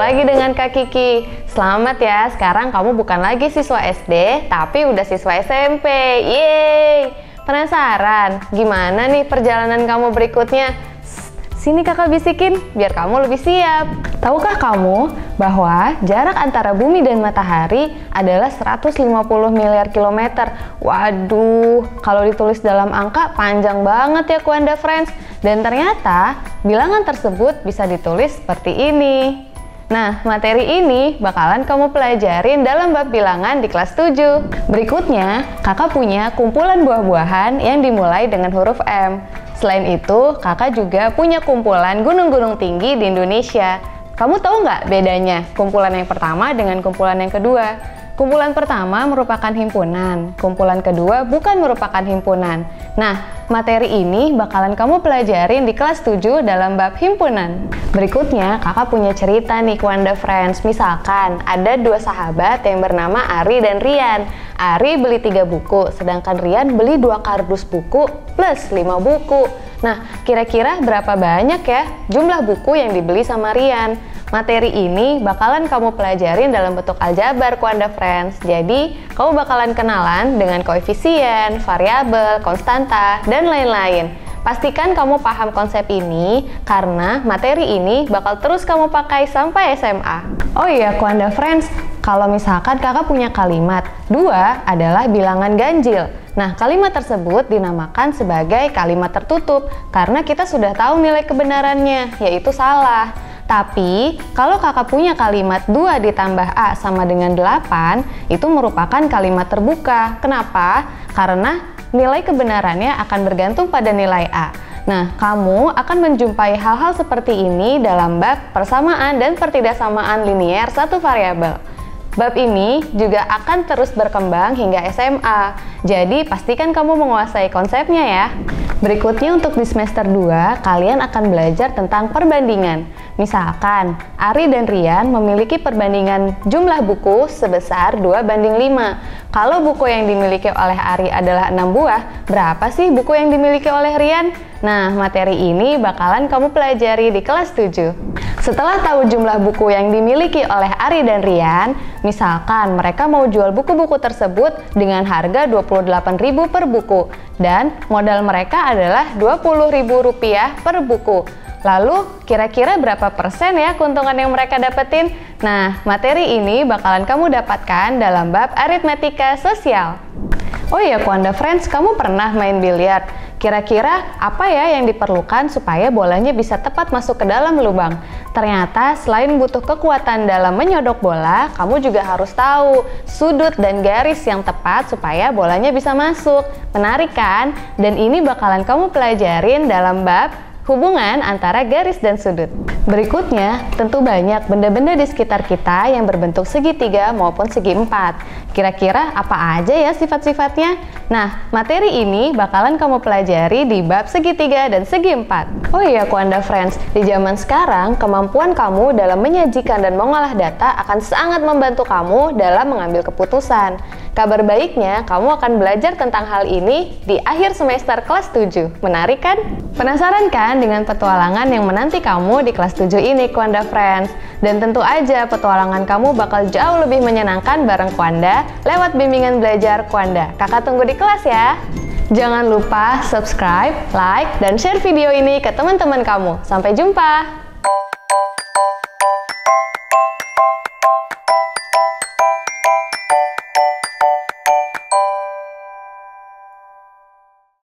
lagi dengan Kak Kiki. Selamat ya, sekarang kamu bukan lagi siswa SD, tapi udah siswa SMP. Yeay! Penasaran? Gimana nih perjalanan kamu berikutnya? Sini kakak bisikin, biar kamu lebih siap. Tahukah kamu bahwa jarak antara bumi dan matahari adalah 150 miliar kilometer? Waduh, kalau ditulis dalam angka panjang banget ya Kuanda Friends. Dan ternyata bilangan tersebut bisa ditulis seperti ini. Nah, materi ini bakalan kamu pelajarin dalam bab bilangan di kelas 7. Berikutnya, kakak punya kumpulan buah-buahan yang dimulai dengan huruf M. Selain itu, kakak juga punya kumpulan gunung-gunung tinggi di Indonesia. Kamu tahu nggak bedanya kumpulan yang pertama dengan kumpulan yang kedua? Kumpulan pertama merupakan himpunan, kumpulan kedua bukan merupakan himpunan. Nah, materi ini bakalan kamu pelajarin di kelas 7 dalam bab himpunan. Berikutnya, kakak punya cerita nih Kuanda Friends. Misalkan, ada dua sahabat yang bernama Ari dan Rian. Ari beli 3 buku, sedangkan Rian beli 2 kardus buku plus 5 buku. Nah, kira-kira berapa banyak ya jumlah buku yang dibeli sama Rian? Materi ini bakalan kamu pelajarin dalam bentuk aljabar Kuanda Friends. Jadi, kamu bakalan kenalan dengan koefisien, variabel, konstanta, dan lain-lain. Pastikan kamu paham konsep ini karena materi ini bakal terus kamu pakai sampai SMA. Oh iya Kuanda Friends, kalau misalkan kakak punya kalimat, 2 adalah bilangan ganjil. Nah, kalimat tersebut dinamakan sebagai kalimat tertutup karena kita sudah tahu nilai kebenarannya, yaitu salah. Tapi, kalau kakak punya kalimat 2 ditambah A sama dengan 8, itu merupakan kalimat terbuka. Kenapa? Karena nilai kebenarannya akan bergantung pada nilai A. Nah, kamu akan menjumpai hal-hal seperti ini dalam bab persamaan dan pertidaksamaan linier satu variabel. Bab ini juga akan terus berkembang hingga SMA, jadi pastikan kamu menguasai konsepnya ya. Berikutnya untuk di semester 2, kalian akan belajar tentang perbandingan. Misalkan, Ari dan Rian memiliki perbandingan jumlah buku sebesar 2:5. Kalau buku yang dimiliki oleh Ari adalah 6 buah, berapa sih buku yang dimiliki oleh Rian? Nah, materi ini bakalan kamu pelajari di kelas 7. Setelah tahu jumlah buku yang dimiliki oleh Ari dan Rian, misalkan mereka mau jual buku-buku tersebut dengan harga Rp28.000 per buku dan modal mereka adalah Rp20.000 per buku. Lalu kira-kira berapa persen ya keuntungan yang mereka dapetin? Nah, materi ini bakalan kamu dapatkan dalam bab aritmetika sosial. Oh iya Kuanda Friends, kamu pernah main biliar? Kira-kira apa ya yang diperlukan supaya bolanya bisa tepat masuk ke dalam lubang? Ternyata selain butuh kekuatan dalam menyodok bola, kamu juga harus tahu sudut dan garis yang tepat supaya bolanya bisa masuk. Menarik kan? Dan ini bakalan kamu pelajarin dalam bab hubungan antara garis dan sudut. Berikutnya, tentu banyak benda-benda di sekitar kita yang berbentuk segitiga maupun segi empat. Kira-kira apa aja ya sifat-sifatnya? Nah, materi ini bakalan kamu pelajari di bab segitiga dan segi empat. Oh iya Kuanda Friends, di zaman sekarang kemampuan kamu dalam menyajikan dan mengolah data akan sangat membantu kamu dalam mengambil keputusan. Kabar baiknya, kamu akan belajar tentang hal ini di akhir semester kelas 7. Menarik kan? Penasaran kan dengan petualangan yang menanti kamu di kelas 7 ini, Kuanda Friends? Dan tentu aja petualangan kamu bakal jauh lebih menyenangkan bareng Kuanda lewat bimbingan belajar Kuanda. Kakak tunggu di kelas ya! Jangan lupa subscribe, like, dan share video ini ke teman-teman kamu. Sampai jumpa!